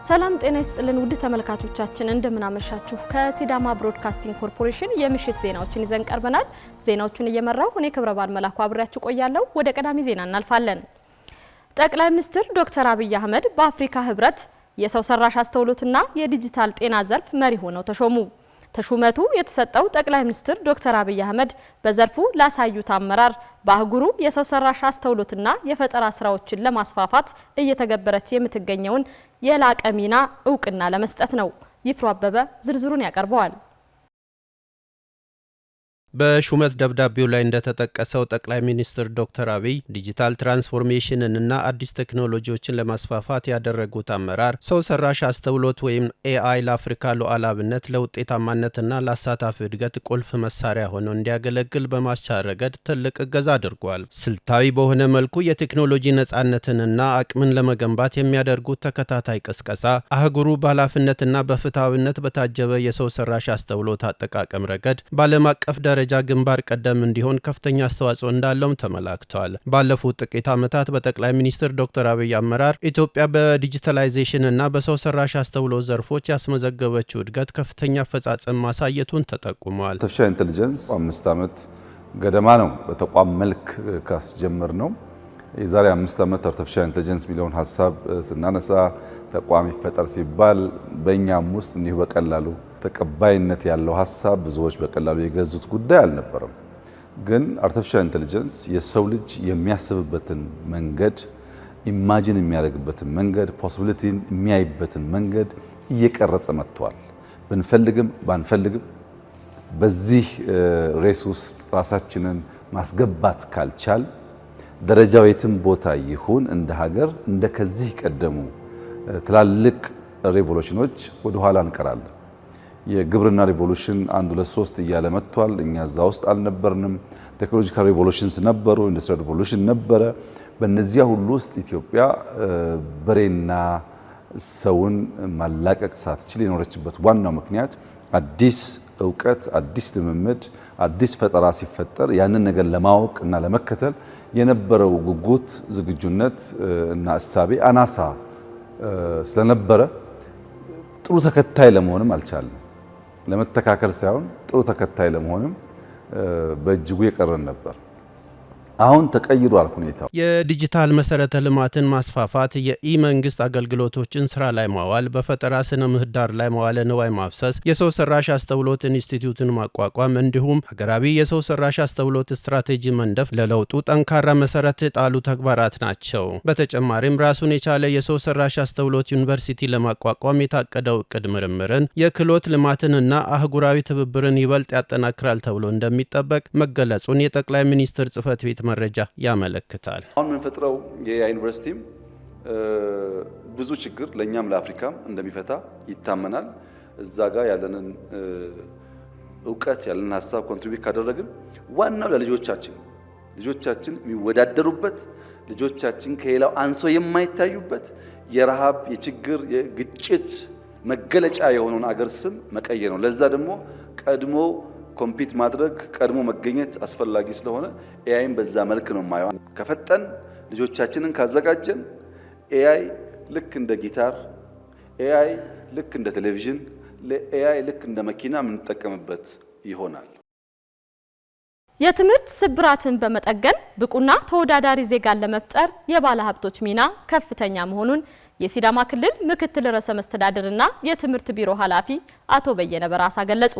ሰላም ጤና ይስጥልን ውድ ተመልካቾቻችን እንደምን አመሻችሁ። ከሲዳማ ብሮድካስቲንግ ኮርፖሬሽን የምሽት ዜናዎችን ይዘን ቀርበናል። ዜናዎቹን እየመራው እኔ ክብረባል መላኩ አብሬያችሁ ቆያለሁ። ወደ ቀዳሚ ዜና እናልፋለን። ጠቅላይ ሚኒስትር ዶክተር አብይ አህመድ በአፍሪካ ህብረት የሰው ሰራሽ አስተውሎትና የዲጂታል ጤና ዘርፍ መሪ ሆነው ተሾሙ። ተሹመቱ የተሰጠው ጠቅላይ ሚኒስትር ዶክተር አብይ አህመድ በዘርፉ ላሳዩት አመራር በአህጉሩ የሰው ሰራሽ አስተውሎትና የፈጠራ ስራዎችን ለማስፋፋት እየተገበረች የምትገኘውን የላቀ ሚና እውቅና ለመስጠት ነው። ይፍሩ አበበ ዝርዝሩን ያቀርበዋል። በሹመት ደብዳቤው ላይ እንደተጠቀሰው ጠቅላይ ሚኒስትር ዶክተር አብይ ዲጂታል ትራንስፎርሜሽንንና አዲስ ቴክኖሎጂዎችን ለማስፋፋት ያደረጉት አመራር ሰው ሰራሽ አስተውሎት ወይም ኤአይ ለአፍሪካ ሉዓላዊነት ለውጤታማነትና ለአሳታፊ እድገት ቁልፍ መሳሪያ ሆኖ እንዲያገለግል በማስቻል ረገድ ትልቅ እገዛ አድርጓል። ስልታዊ በሆነ መልኩ የቴክኖሎጂ ነጻነትንና አቅምን ለመገንባት የሚያደርጉት ተከታታይ ቅስቀሳ አህጉሩ በኃላፊነትና በፍትሐዊነት በታጀበ የሰው ሰራሽ አስተውሎት አጠቃቀም ረገድ በዓለም አቀፍ ደረጃ ግንባር ቀደም እንዲሆን ከፍተኛ አስተዋጽኦ እንዳለውም ተመላክቷል። ባለፉት ጥቂት ዓመታት በጠቅላይ ሚኒስትር ዶክተር አብይ አመራር ኢትዮጵያ በዲጂታላይዜሽን እና በሰው ሰራሽ አስተውሎት ዘርፎች ያስመዘገበችው እድገት ከፍተኛ አፈጻጸም ማሳየቱን ተጠቁሟል። አርቲፊሻል ኢንተለጀንስ 5 ዓመት ገደማ ነው በተቋም መልክ ካስጀመር ነው። የዛሬ 5 ዓመት አርቲፊሻል ኢንተለጀንስ የሚለውን ሀሳብ ስናነሳ ተቋም ይፈጠር ሲባል በእኛም ውስጥ እንዲሁ በቀላሉ ተቀባይነት ያለው ሀሳብ ብዙዎች በቀላሉ የገዙት ጉዳይ አልነበረም። ግን አርቲፊሻል ኢንተለጀንስ የሰው ልጅ የሚያስብበትን መንገድ፣ ኢማጂን የሚያደርግበትን መንገድ፣ ፖሲቢሊቲን የሚያይበትን መንገድ እየቀረጸ መጥቷል። ብንፈልግም ባንፈልግም በዚህ ሬስ ውስጥ ራሳችንን ማስገባት ካልቻል ደረጃው የትም ቦታ ይሁን እንደ ሀገር እንደ ከዚህ ቀደሙ ትላልቅ ሬቮሉሽኖች ወደ ኋላ እንቀራለን። የግብርና ሪቮሉሽን 1 2 3 እያለ መጥቷል። እኛ እዛ ውስጥ አልነበርንም። ቴክኖሎጂካል ሪቮሉሽንስ ነበሩ፣ ኢንዱስትሪያል ሪቮሉሽን ነበረ። በእነዚያ ሁሉ ውስጥ ኢትዮጵያ በሬና ሰውን ማላቀቅ ሳትችል የኖረችበት ዋናው ምክንያት አዲስ እውቀት፣ አዲስ ልምምድ፣ አዲስ ፈጠራ ሲፈጠር ያንን ነገር ለማወቅ እና ለመከተል የነበረው ጉጉት፣ ዝግጁነት እና እሳቤ አናሳ ስለነበረ ጥሩ ተከታይ ለመሆንም አልቻለም። ለመተካከል ሳይሆን ጥሩ ተከታይ ለመሆንም በእጅጉ የቀረን ነበር። አሁን ተቀይሯል ሁኔታው። የዲጂታል መሰረተ ልማትን ማስፋፋት፣ የኢ-መንግስት አገልግሎቶችን ስራ ላይ ማዋል፣ በፈጠራ ስነ ምህዳር ላይ መዋለ ንዋይ ማፍሰስ፣ የሰው ሰራሽ አስተውሎት ኢንስቲትዩትን ማቋቋም እንዲሁም ሀገራዊ የሰው ሰራሽ አስተውሎት ስትራቴጂ መንደፍ ለለውጡ ጠንካራ መሰረት የጣሉ ተግባራት ናቸው። በተጨማሪም ራሱን የቻለ የሰው ሰራሽ አስተውሎት ዩኒቨርሲቲ ለማቋቋም የታቀደው እቅድ ምርምርን፣ የክህሎት ልማትንና አህጉራዊ ትብብርን ይበልጥ ያጠናክራል ተብሎ እንደሚጠበቅ መገለጹን የጠቅላይ ሚኒስትር ጽህፈት ቤት መረጃ ያመለክታል። አሁን የምንፈጥረው የኤአይ ዩኒቨርሲቲም ብዙ ችግር ለኛም ለአፍሪካም እንደሚፈታ ይታመናል። እዛ ጋር ያለንን እውቀት ያለንን ሀሳብ ኮንትሪቢዩት ካደረግን ዋናው ለልጆቻችን የሚወዳደሩበት፣ ልጆቻችን ከሌላው አንሶ የማይታዩበት የረሃብ፣ የችግር፣ የግጭት መገለጫ የሆነውን አገር ስም መቀየር ነው። ለዛ ደግሞ ቀድሞ ኮምፒት ማድረግ፣ ቀድሞ መገኘት አስፈላጊ ስለሆነ ኤአይን በዛ መልክ ነው ማየው። ከፈጠን ልጆቻችንን ካዘጋጀን ኤአይ ልክ እንደ ጊታር፣ ኤአይ ልክ እንደ ቴሌቪዥን፣ ኤአይ ልክ እንደ መኪና የምንጠቀምበት ይሆናል። የትምህርት ስብራትን በመጠገን ብቁና ተወዳዳሪ ዜጋን ለመፍጠር የባለ ሀብቶች ሚና ከፍተኛ መሆኑን የሲዳማ ክልል ምክትል ርዕሰ መስተዳድርና የትምህርት ቢሮ ኃላፊ አቶ በየነ በራሳ ገለጹ።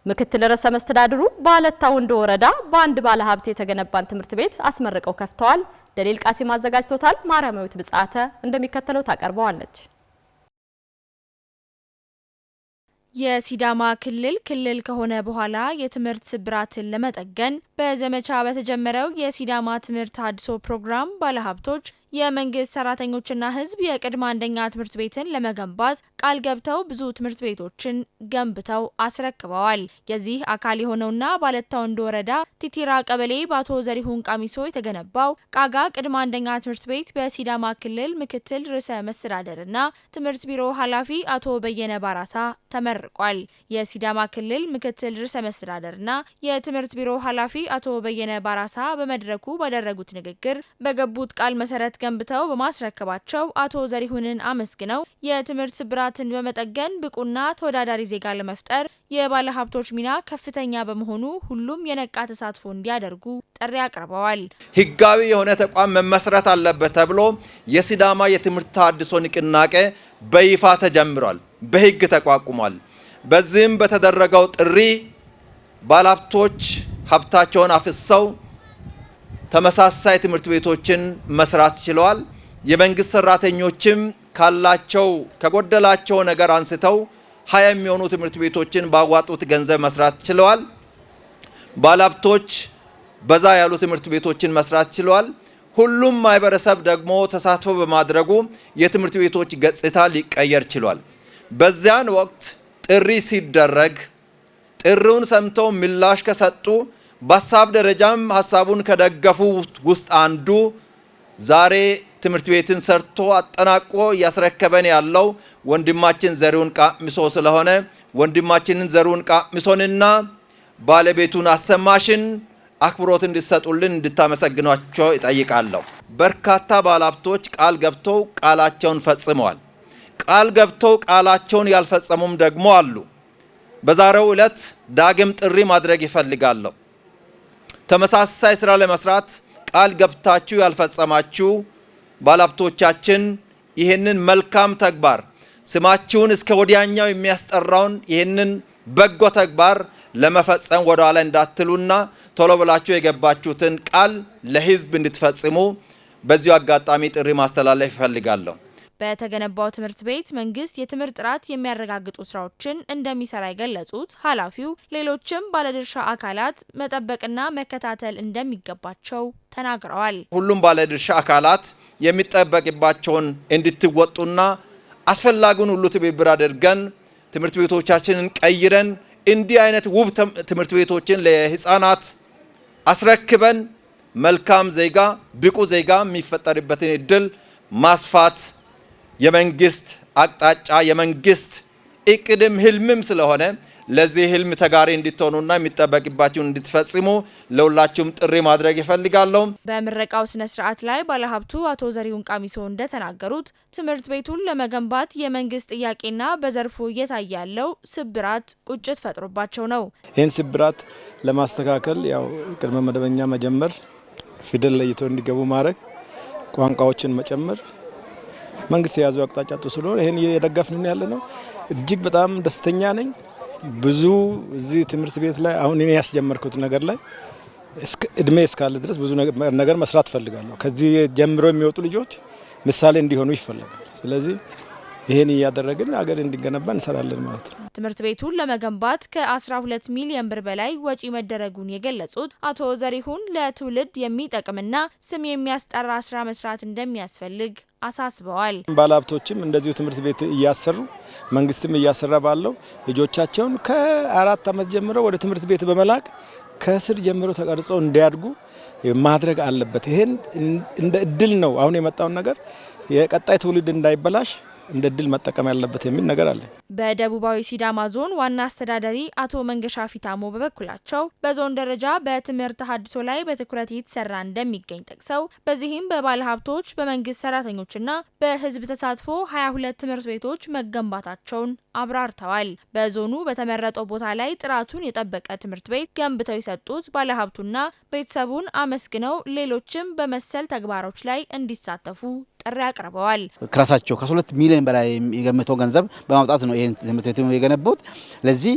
ምክትል ርዕሰ መስተዳድሩ በአለታ ወንዶ ወረዳ በአንድ ባለ ሀብት የተገነባን ትምህርት ቤት አስመርቀው ከፍተዋል። ደሊል ቃሲም አዘጋጅቶታል። ማርያማዊት ብጻተ እንደሚከተለው ታቀርበዋለች። የሲዳማ ክልል ከሆነ በኋላ የትምህርት ስብራትን ለመጠገን በዘመቻ በተጀመረው የሲዳማ ትምህርት አድሶ ፕሮግራም ባለሀብቶች፣ የመንግስት ሰራተኞችና ህዝብ የቅድመ አንደኛ ትምህርት ቤትን ለመገንባት ቃል ገብተው ብዙ ትምህርት ቤቶችን ገንብተው አስረክበዋል። የዚህ አካል የሆነውና ባለታ ወንዶ ወረዳ ቲቲራ ቀበሌ በአቶ ዘሪሁን ቃሚሶ የተገነባው ቃጋ ቅድመ አንደኛ ትምህርት ቤት በሲዳማ ክልል ምክትል ርዕሰ መስተዳድርና ትምህርት ቢሮ ኃላፊ አቶ በየነ ባራሳ ተመርቋል። የሲዳማ ክልል ምክትል ርዕሰ መስተዳድርና የትምህርት ቢሮ ኃላፊ አቶ በየነ ባራሳ በመድረኩ ባደረጉት ንግግር በገቡት ቃል መሰረት ገንብተው በማስረከባቸው አቶ ዘሪሁንን አመስግነው የትምህርት ስብራትን በመጠገን ብቁና ተወዳዳሪ ዜጋ ለመፍጠር የባለሀብቶች ሚና ከፍተኛ በመሆኑ ሁሉም የነቃ ተሳትፎ እንዲያደርጉ ጥሪ አቅርበዋል። ህጋዊ የሆነ ተቋም መመስረት አለበት ተብሎ የሲዳማ የትምህርት ተሃድሶ ንቅናቄ በይፋ ተጀምሯል፣ በህግ ተቋቁሟል። በዚህም በተደረገው ጥሪ ባለሀብቶች ሀብታቸውን አፍሰው ተመሳሳይ ትምህርት ቤቶችን መስራት ችለዋል። የመንግስት ሰራተኞችም ካላቸው ከጎደላቸው ነገር አንስተው 20 የሚሆኑ ትምህርት ቤቶችን ባዋጡት ገንዘብ መስራት ችለዋል። ባለሀብቶች በዛ ያሉ ትምህርት ቤቶችን መስራት ችለዋል። ሁሉም ማህበረሰብ ደግሞ ተሳትፎ በማድረጉ የትምህርት ቤቶች ገጽታ ሊቀየር ችሏል። በዚያን ወቅት ጥሪ ሲደረግ ጥሪውን ሰምተው ምላሽ ከሰጡ በሀሳብ ደረጃም ሀሳቡን ከደገፉ ውስጥ አንዱ ዛሬ ትምህርት ቤትን ሰርቶ አጠናቆ እያስረከበን ያለው ወንድማችን ዘሪሁን ቃሚሶ ስለሆነ ወንድማችንን ዘሪሁን ቃሚሶንና ባለቤቱን አሰማሽን አክብሮት እንድትሰጡልን እንድታመሰግኗቸው ይጠይቃለሁ። በርካታ ባለሀብቶች ቃል ገብተው ቃላቸውን ፈጽመዋል። ቃል ገብተው ቃላቸውን ያልፈጸሙም ደግሞ አሉ። በዛሬው ዕለት ዳግም ጥሪ ማድረግ ይፈልጋለሁ። ተመሳሳይ ስራ ለመስራት ቃል ገብታችሁ ያልፈጸማችሁ ባለሀብቶቻችን ይህንን መልካም ተግባር ስማችሁን እስከ ወዲያኛው የሚያስጠራውን ይህንን በጎ ተግባር ለመፈጸም ወደ ኋላ እንዳትሉና ቶሎ ብላችሁ የገባችሁትን ቃል ለህዝብ እንድትፈጽሙ በዚሁ አጋጣሚ ጥሪ ማስተላለፍ ይፈልጋለሁ። በተገነባው ትምህርት ቤት መንግስት የትምህርት ጥራት የሚያረጋግጡ ስራዎችን እንደሚሰራ የገለጹት ኃላፊው ሌሎችም ባለድርሻ አካላት መጠበቅና መከታተል እንደሚገባቸው ተናግረዋል። ሁሉም ባለድርሻ አካላት የሚጠበቅባቸውን እንድትወጡና አስፈላጊውን ሁሉ ትብብር አድርገን ትምህርት ቤቶቻችንን ቀይረን እንዲህ አይነት ውብ ትምህርት ቤቶችን ለህፃናት አስረክበን መልካም ዜጋ ብቁ ዜጋ የሚፈጠርበትን እድል ማስፋት የመንግስት አቅጣጫ የመንግስት እቅድም ህልምም ስለሆነ ለዚህ ህልም ተጋሪ እንድትሆኑና የሚጠበቅባችሁን እንድትፈጽሙ ለሁላችሁም ጥሪ ማድረግ ይፈልጋለሁ። በምረቃው ስነ ስርዓት ላይ ባለሀብቱ አቶ ዘሪሁን ቃሚሶ እንደተናገሩት ትምህርት ቤቱን ለመገንባት የመንግስት ጥያቄና በዘርፉ እየታየ ያለው ስብራት ቁጭት ፈጥሮባቸው ነው። ይህን ስብራት ለማስተካከል ያው ቅድመ መደበኛ መጀመር፣ ፊደል ለይቶ እንዲገቡ ማድረግ፣ ቋንቋዎችን መጨመር መንግስት የያዘው አቅጣጫ ስለሆነ ይሄን እየደገፍን ያለ ነው። እጅግ በጣም ደስተኛ ነኝ። ብዙ እዚህ ትምህርት ቤት ላይ አሁን እኔ ያስጀመርኩት ነገር ላይ እድሜ እስካለ ድረስ ብዙ ነገር መስራት ፈልጋለሁ። ከዚህ ጀምሮ የሚወጡ ልጆች ምሳሌ እንዲሆኑ ይፈልጋል። ስለዚህ ይሄን እያደረግን ሀገር እንዲገነባ እንሰራለን ማለት ነው። ትምህርት ቤቱን ለመገንባት ከ12 ሚሊዮን ብር በላይ ወጪ መደረጉን የገለጹት አቶ ዘሪሁን ለትውልድ የሚጠቅምና ስም የሚያስጠራ ስራ መስራት እንደሚያስፈልግ አሳስበዋል። ባለሀብቶችም እንደዚሁ ትምህርት ቤት እያሰሩ መንግስትም እያሰራ ባለው ልጆቻቸውን ከ4 ዓመት ጀምሮ ወደ ትምህርት ቤት በመላክ ከስር ጀምሮ ተቀርጸው እንዲያድጉ ማድረግ አለበት። ይሄን እንደ እድል ነው አሁን የመጣውን ነገር የቀጣይ ትውልድ እንዳይበላሽ እንደ ድል መጠቀም ያለበት የሚል ነገር አለ። በደቡባዊ ሲዳማ ዞን ዋና አስተዳዳሪ አቶ መንገሻ ፊታሞ በበኩላቸው በዞን ደረጃ በትምህርት ተሃድሶ ላይ በትኩረት እየተሰራ እንደሚገኝ ጠቅሰው በዚህም በባለሀብቶች በመንግስት ሰራተኞችና በህዝብ ተሳትፎ 22 ትምህርት ቤቶች መገንባታቸውን አብራርተዋል። በዞኑ በተመረጠው ቦታ ላይ ጥራቱን የጠበቀ ትምህርት ቤት ገንብተው የሰጡት ባለሀብቱና ቤተሰቡን አመስግነው ሌሎችም በመሰል ተግባሮች ላይ እንዲሳተፉ ጥሪ አቅርበዋል። ከራሳቸው ከ2 ሚሊዮን በላይ የገመተው ገንዘብ በማውጣት ነው ይሄን ትምህርት ቤት የገነቡት። ለዚህ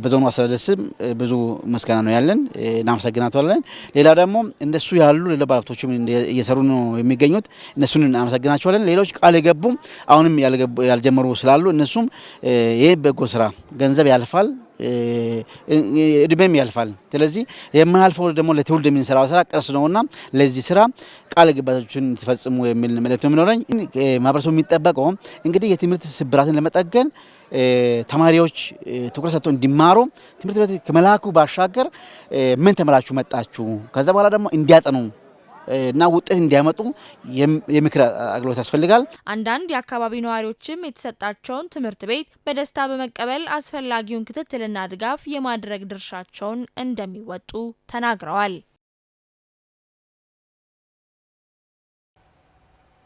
በዞኑ አስተዳደር ስም ብዙ ምስጋና ነው ያለን፣ እናመሰግናቸዋለን። ሌላ ደግሞ እንደሱ ያሉ ሌላ ባለሀብቶችም እየሰሩ ነው የሚገኙት፣ እነሱን እናመሰግናቸዋለን። ሌሎች ቃል የገቡ አሁንም ያልጀመሩ ስላሉ እነሱም ይሄ በጎ ስራ ገንዘብ ያልፋል፣ እድሜም ያልፋል። ስለዚህ የማያልፈው ደግሞ ለትውልድ የምንሰራው ስራ ቅርስ ነውና ለዚህ ስራ ቃል ገባቶችን ተፈጽሙ የሚል መልእክት ነው የሚኖረኝ። ማህበረሰቡ የሚጠበቀው እንግዲህ የትምህርት ስብራትን ለመጠገን ተማሪዎች ትኩረት ሰጥተው እንዲማሩ ትምህርት ቤት ከመላኩ ባሻገር ምን ተመራችሁ መጣችሁ ከዛ በኋላ ደግሞ እንዲያጠኑ እና ውጤት እንዲያመጡ የምክር አገልግሎት ያስፈልጋል። አንዳንድ የአካባቢ ነዋሪዎችም የተሰጣቸውን ትምህርት ቤት በደስታ በመቀበል አስፈላጊውን ክትትልና ድጋፍ የማድረግ ድርሻቸውን እንደሚወጡ ተናግረዋል።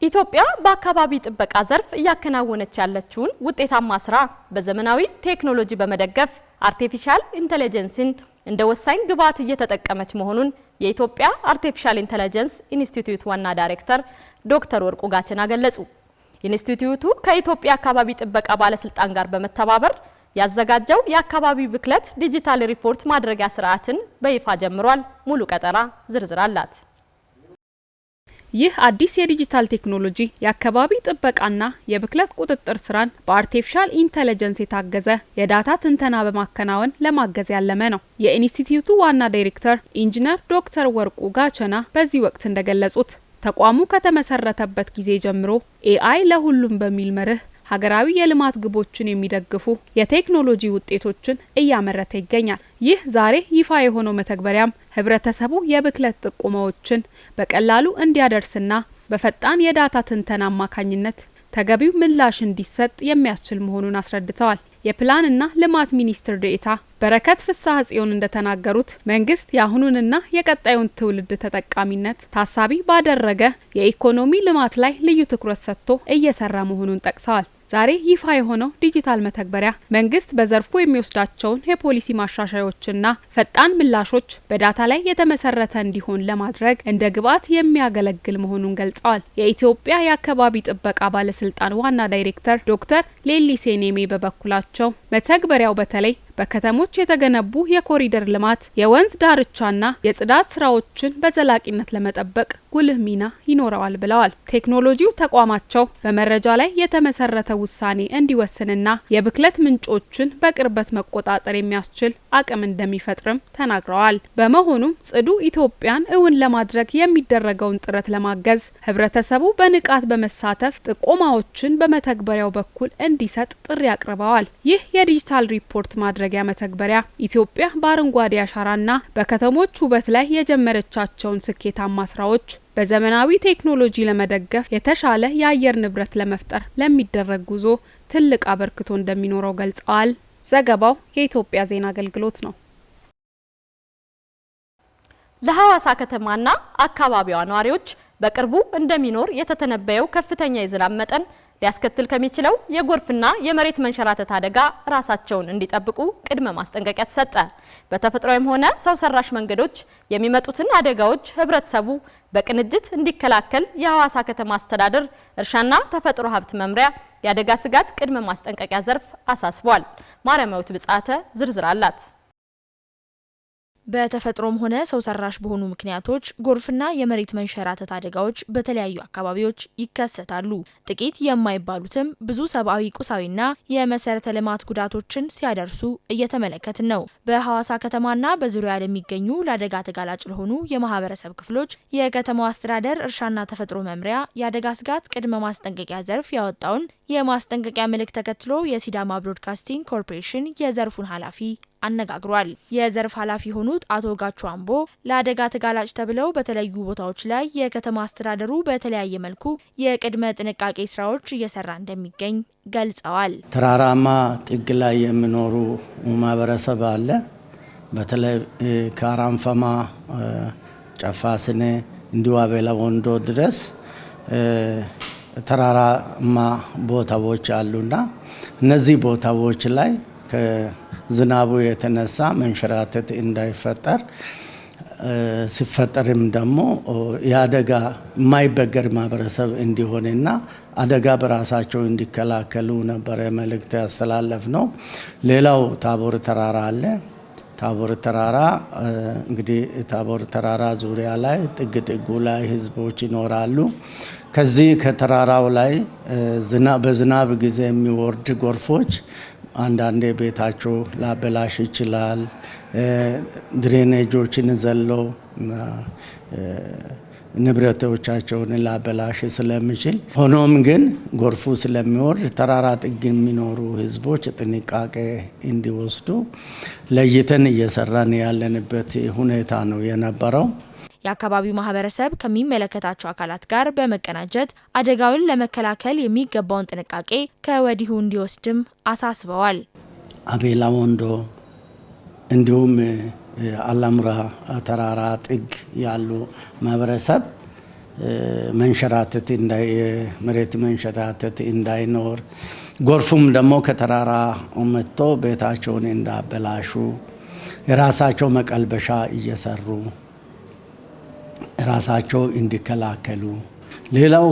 ኢትዮጵያ በአካባቢ ጥበቃ ዘርፍ እያከናወነች ያለችውን ውጤታማ ስራ በዘመናዊ ቴክኖሎጂ በመደገፍ አርቲፊሻል ኢንተለጀንስን እንደ ወሳኝ ግብዓት እየተጠቀመች መሆኑን የኢትዮጵያ አርቲፊሻል ኢንተለጀንስ ኢንስቲትዩት ዋና ዳይሬክተር ዶክተር ወርቁ ጋቸና ገለጹ። ኢንስቲትዩቱ ከኢትዮጵያ አካባቢ ጥበቃ ባለስልጣን ጋር በመተባበር ያዘጋጀው የአካባቢ ብክለት ዲጂታል ሪፖርት ማድረጊያ ስርዓትን በይፋ ጀምሯል። ሙሉ ቀጠራ ዝርዝር አላት። ይህ አዲስ የዲጂታል ቴክኖሎጂ የአካባቢ ጥበቃና የብክለት ቁጥጥር ስራን በአርቲፊሻል ኢንተለጀንስ የታገዘ የዳታ ትንተና በማከናወን ለማገዝ ያለመ ነው። የኢንስቲትዩቱ ዋና ዳይሬክተር ኢንጂነር ዶክተር ወርቁ ጋቸና በዚህ ወቅት እንደገለጹት ተቋሙ ከተመሰረተበት ጊዜ ጀምሮ ኤአይ ለሁሉም በሚል መርህ ሀገራዊ የልማት ግቦችን የሚደግፉ የቴክኖሎጂ ውጤቶችን እያመረተ ይገኛል። ይህ ዛሬ ይፋ የሆነው መተግበሪያም ህብረተሰቡ የብክለት ጥቆማዎችን በቀላሉ እንዲያደርስና በፈጣን የዳታ ትንተና አማካኝነት ተገቢው ምላሽ እንዲሰጥ የሚያስችል መሆኑን አስረድተዋል። የፕላንና ልማት ሚኒስትር ዴኤታ በረከት ፍስሐ ጽዮን እንደተናገሩት መንግስት የአሁኑንና የቀጣዩን ትውልድ ተጠቃሚነት ታሳቢ ባደረገ የኢኮኖሚ ልማት ላይ ልዩ ትኩረት ሰጥቶ እየሰራ መሆኑን ጠቅሰዋል። ዛሬ ይፋ የሆነው ዲጂታል መተግበሪያ መንግስት በዘርፉ የሚወስዳቸውን የፖሊሲ ማሻሻያዎችና ፈጣን ምላሾች በዳታ ላይ የተመሰረተ እንዲሆን ለማድረግ እንደ ግብዓት የሚያገለግል መሆኑን ገልጸዋል። የኢትዮጵያ የአካባቢ ጥበቃ ባለስልጣን ዋና ዳይሬክተር ዶክተር ሌሊሴ ኔሜ በበኩላቸው መተግበሪያው በተለይ በከተሞች የተገነቡ የኮሪደር ልማት፣ የወንዝ ዳርቻና የጽዳት ስራዎችን በዘላቂነት ለመጠበቅ ጉልህ ሚና ይኖረዋል ብለዋል። ቴክኖሎጂው ተቋማቸው በመረጃ ላይ የተመሰረተ ውሳኔ እንዲወስንና የብክለት ምንጮችን በቅርበት መቆጣጠር የሚያስችል አቅም እንደሚፈጥርም ተናግረዋል። በመሆኑም ጽዱ ኢትዮጵያን እውን ለማድረግ የሚደረገውን ጥረት ለማገዝ ህብረተሰቡ በንቃት በመሳተፍ ጥቆማዎችን በመተግበሪያው በኩል እንዲሰጥ ጥሪ አቅርበዋል። ይህ የዲጂታል ሪፖርት ማድረጊያ መተግበሪያ ኢትዮጵያ በአረንጓዴ አሻራና በከተሞች ውበት ላይ የጀመረቻቸውን ስኬታማ ስራዎች በዘመናዊ ቴክኖሎጂ ለመደገፍ የተሻለ የአየር ንብረት ለመፍጠር ለሚደረግ ጉዞ ትልቅ አበርክቶ እንደሚኖረው ገልጸዋል። ዘገባው የኢትዮጵያ ዜና አገልግሎት ነው። ለሐዋሳ ከተማና አካባቢዋ ነዋሪዎች በቅርቡ እንደሚኖር የተተነበየው ከፍተኛ የዝናብ መጠን ሊያስከትል ከሚችለው የጎርፍና የመሬት መንሸራተት አደጋ ራሳቸውን እንዲጠብቁ ቅድመ ማስጠንቀቂያ ተሰጠ። በተፈጥሯዊም ሆነ ሰው ሰራሽ መንገዶች የሚመጡትን አደጋዎች ህብረተሰቡ በቅንጅት እንዲከላከል የሐዋሳ ከተማ አስተዳደር እርሻና ተፈጥሮ ሀብት መምሪያ የአደጋ ስጋት ቅድመ ማስጠንቀቂያ ዘርፍ አሳስቧል። ማርያማዊት ብጻተ ዝርዝር አላት። በተፈጥሮም ሆነ ሰው ሰራሽ በሆኑ ምክንያቶች ጎርፍና የመሬት መንሸራተት አደጋዎች በተለያዩ አካባቢዎች ይከሰታሉ። ጥቂት የማይባሉትም ብዙ ሰብአዊ፣ ቁሳዊና የመሰረተ ልማት ጉዳቶችን ሲያደርሱ እየተመለከትን ነው። በሐዋሳ ከተማና በዙሪያ ለሚገኙ ለአደጋ ተጋላጭ ለሆኑ የማህበረሰብ ክፍሎች የከተማው አስተዳደር እርሻና ተፈጥሮ መምሪያ የአደጋ ስጋት ቅድመ ማስጠንቀቂያ ዘርፍ ያወጣውን የማስጠንቀቂያ መልእክት ተከትሎ የሲዳማ ብሮድካስቲንግ ኮርፖሬሽን የዘርፉን ኃላፊ አነጋግሯል። የዘርፍ ኃላፊ የሆኑት አቶ ጋቹ አምቦ ለአደጋ ተጋላጭ ተብለው በተለያዩ ቦታዎች ላይ የከተማ አስተዳደሩ በተለያየ መልኩ የቅድመ ጥንቃቄ ስራዎች እየሰራ እንደሚገኝ ገልጸዋል። ተራራማ ጥግ ላይ የሚኖሩ ማህበረሰብ አለ። በተለይ ከአራንፈማ ጨፋስኔ እንዲሁ አቤላ ወንዶ ድረስ ተራራማ ቦታዎች አሉና እነዚህ ቦታዎች ላይ ከዝናቡ የተነሳ መንሸራተት እንዳይፈጠር ሲፈጠርም ደግሞ የአደጋ የማይበገር ማህበረሰብ እንዲሆንና አደጋ በራሳቸው እንዲከላከሉ ነበረ መልእክት ያስተላለፍ ነው። ሌላው ታቦር ተራራ አለ። ታቦር ተራራ እንግዲህ ታቦር ተራራ ዙሪያ ላይ ጥግ ጥጉ ላይ ህዝቦች ይኖራሉ። ከዚህ ከተራራው ላይ በዝናብ ጊዜ የሚወርድ ጎርፎች አንዳንዴ ቤታቸው ላበላሽ ይችላል። ድሬኔጆችን ዘለው ንብረቶቻቸውን ላበላሽ ስለሚችል፣ ሆኖም ግን ጎርፉ ስለሚወርድ ተራራ ጥግ የሚኖሩ ህዝቦች ጥንቃቄ እንዲወስዱ ለይተን እየሰራን ያለንበት ሁኔታ ነው የነበረው። የአካባቢው ማህበረሰብ ከሚመለከታቸው አካላት ጋር በመቀናጀት አደጋውን ለመከላከል የሚገባውን ጥንቃቄ ከወዲሁ እንዲወስድም አሳስበዋል። አቤላ ወንዶ እንዲሁም አላሙራ ተራራ ጥግ ያሉ ማህበረሰብ መንሸራተት መሬት መንሸራተት እንዳይኖር፣ ጎርፉም ደግሞ ከተራራ መጥቶ ቤታቸውን እንዳበላሹ የራሳቸው መቀልበሻ እየሰሩ ራሳቸው እንዲከላከሉ። ሌላው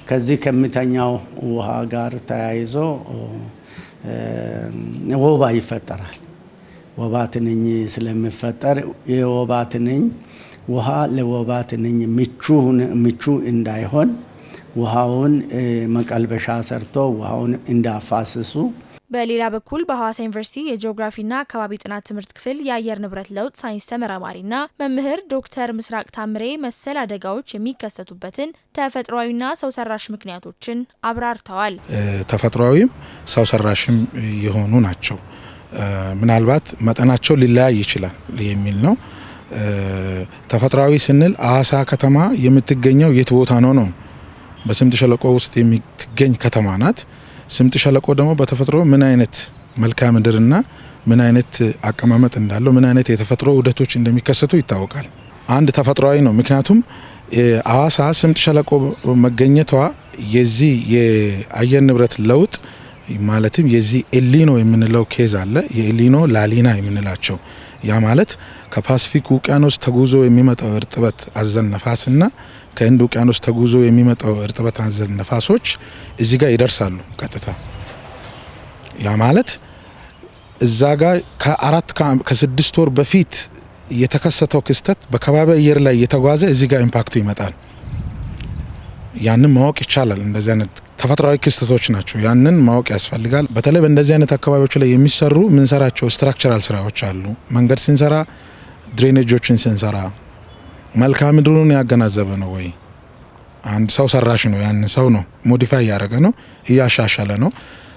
ከዚህ ከሚተኛው ውሃ ጋር ተያይዞ ወባ ይፈጠራል። ወባ ትንኝ ስለሚፈጠር የወባ ትንኝ ውሃ ለወባ ትንኝ ምቹ እንዳይሆን ውሃውን መቀልበሻ ሰርቶ ውሃውን እንዳፋስሱ። በሌላ በኩል በሐዋሳ ዩኒቨርሲቲ የጂኦግራፊና አካባቢ ጥናት ትምህርት ክፍል የአየር ንብረት ለውጥ ሳይንስ ተመራማሪና መምህር ዶክተር ምስራቅ ታምሬ መሰል አደጋዎች የሚከሰቱበትን ተፈጥሯዊና ሰው ሰራሽ ምክንያቶችን አብራርተዋል። ተፈጥሯዊም ሰው ሰራሽም የሆኑ ናቸው። ምናልባት መጠናቸው ሊለያይ ይችላል የሚል ነው። ተፈጥሯዊ ስንል ሐዋሳ ከተማ የምትገኘው የት ቦታ ነው? በስምጥ ሸለቆ ውስጥ የምትገኝ ከተማ ናት። ስምጥ ሸለቆ ደግሞ በተፈጥሮ ምን አይነት መልክዓ ምድርና ምን አይነት አቀማመጥ እንዳለው ምን አይነት የተፈጥሮ ውደቶች እንደሚከሰቱ ይታወቃል። አንድ ተፈጥሯዊ ነው። ምክንያቱም ሐዋሳ ስምጥ ሸለቆ መገኘቷ የዚህ የአየር ንብረት ለውጥ ማለትም የዚህ ኤሊኖ የምንለው ኬዝ አለ። የኤሊኖ ላሊና የምንላቸው ያ ማለት ከፓሲፊክ ውቅያኖስ ተጉዞ የሚመጣው እርጥበት አዘል ነፋስና ከህንድ ውቅያኖስ ተጉዞ የሚመጣው እርጥበት አዘል ነፋሶች እዚህ ጋር ይደርሳሉ ቀጥታ። ያ ማለት እዛ ጋር ከ6 ወር በፊት የተከሰተው ክስተት በከባቢ አየር ላይ የተጓዘ እዚህ ጋር ኢምፓክቱ ይመጣል። ያንን ማወቅ ይቻላል። እንደዚህ አይነት ተፈጥሯዊ ክስተቶች ናቸው። ያንን ማወቅ ያስፈልጋል። በተለይ በእንደዚህ አይነት አካባቢዎች ላይ የሚሰሩ ምንሰራቸው ስትራክቸራል ስራዎች አሉ። መንገድ ስንሰራ፣ ድሬኔጆችን ስንሰራ መልክዓ ምድሩን ያገናዘበ ነው ወይ? አንድ ሰው ሰራሽ ነው። ያን ሰው ነው ሞዲፋይ እያደረገ ነው፣ እያሻሻለ ነው።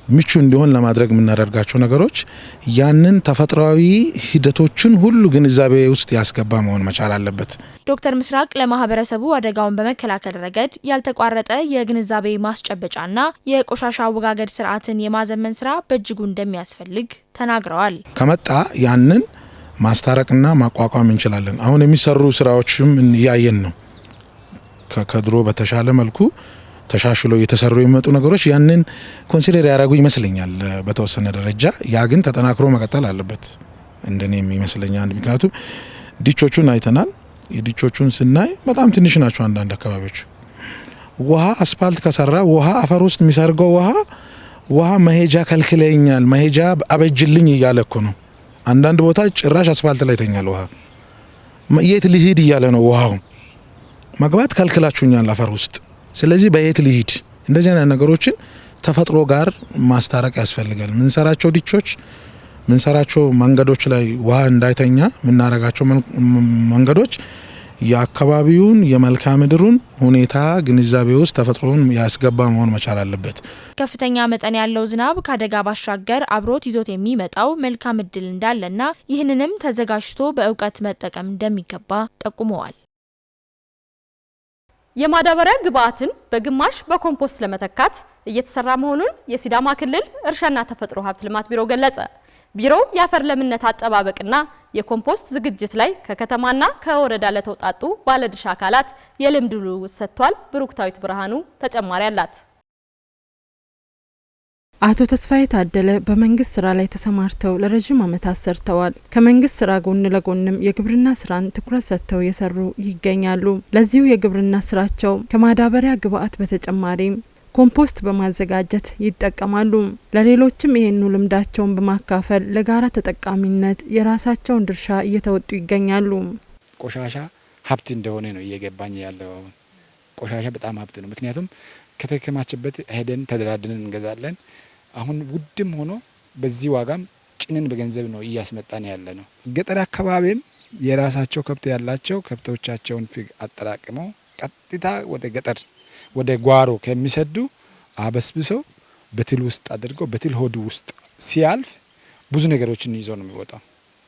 ምቹ እንዲሆን ለማድረግ የምናደርጋቸው ነገሮች ያንን ተፈጥሯዊ ሂደቶችን ሁሉ ግንዛቤ ውስጥ ያስገባ መሆን መቻል አለበት። ዶክተር ምስራቅ ለማህበረሰቡ አደጋውን በመከላከል ረገድ ያልተቋረጠ የግንዛቤ ማስጨበጫና የቆሻሻ አወጋገድ ስርዓትን የማዘመን ስራ በእጅጉ እንደሚያስፈልግ ተናግረዋል። ከመጣ ያንን ማስታረቅና ማቋቋም እንችላለን። አሁን የሚሰሩ ስራዎችም እያየን ነው። ከድሮ በተሻለ መልኩ ተሻሽሎ የተሰሩ የሚመጡ ነገሮች ያንን ኮንሲደር ያደረጉ ይመስለኛል በተወሰነ ደረጃ። ያ ግን ተጠናክሮ መቀጠል አለበት እንደኔ የሚመስለኛል። ምክንያቱም ዲቾቹን አይተናል። የዲቾቹን ስናይ በጣም ትንሽ ናቸው። አንዳንድ አካባቢዎች ውሃ አስፋልት ከሰራ ውሃ አፈር ውስጥ የሚሰርገው ውሃ መሄጃ ከልክለኛል፣ መሄጃ አበጅልኝ እያለ እኮ ነው። አንዳንድ ቦታ ጭራሽ አስፋልት ላይ ተኛል ውሃ። የት ልሂድ እያለ ነው ውሃው። መግባት ከልክላችሁኛል አፈር ውስጥ፣ ስለዚህ በየት ልሂድ? እንደዚህ አይነት ነገሮችን ተፈጥሮ ጋር ማስታረቅ ያስፈልጋል። ምንሰራቸው ዲቾች፣ ምንሰራቸው መንገዶች ላይ ውሃ እንዳይተኛ ምናረጋቸው መንገዶች የአካባቢውን የመልክዓ ምድሩን ሁኔታ ግንዛቤ ውስጥ ተፈጥሮን ያስገባ መሆን መቻል አለበት። ከፍተኛ መጠን ያለው ዝናብ ከአደጋ ባሻገር አብሮት ይዞት የሚመጣው መልካም እድል እንዳለና ይህንንም ተዘጋጅቶ በእውቀት መጠቀም እንደሚገባ ጠቁመዋል። የማዳበሪያ ግብዓትን በግማሽ በኮምፖስት ለመተካት እየተሰራ መሆኑን የሲዳማ ክልል እርሻና ተፈጥሮ ሀብት ልማት ቢሮ ገለጸ። ቢሮው የአፈር ለምነት አጠባበቅና የኮምፖስት ዝግጅት ላይ ከከተማና ከወረዳ ለተውጣጡ ባለድርሻ አካላት የልምድ ልውውጥ ሰጥቷል። ብሩክታዊት ብርሃኑ ተጨማሪ አላት። አቶ ተስፋዬ ታደለ በመንግስት ስራ ላይ ተሰማርተው ለረጅም ዓመታት ሰርተዋል። ከመንግስት ስራ ጎን ለጎንም የግብርና ስራን ትኩረት ሰጥተው የሰሩ ይገኛሉ። ለዚሁ የግብርና ስራቸው ከማዳበሪያ ግብዓት በተጨማሪም ኮምፖስት በማዘጋጀት ይጠቀማሉ። ለሌሎችም ይሄኑ ልምዳቸውን በማካፈል ለጋራ ተጠቃሚነት የራሳቸውን ድርሻ እየተወጡ ይገኛሉ። ቆሻሻ ሀብት እንደሆነ ነው እየገባኝ ያለው። ቆሻሻ በጣም ሀብት ነው። ምክንያቱም ከተከማቸበት ሄደን ተደራድረን እንገዛለን። አሁን ውድም ሆኖ በዚህ ዋጋም ጭንን በገንዘብ ነው እያስመጣን ያለ ነው። ገጠር አካባቢም የራሳቸው ከብት ያላቸው ከብቶቻቸውን ፍግ አጠራቅመው ቀጥታ ወደ ገጠር ወደ ጓሮ ከሚሰዱ አበስብሰው በትል ውስጥ አድርገው በትል ሆድ ውስጥ ሲያልፍ ብዙ ነገሮችን ይዞ ነው የሚወጣው።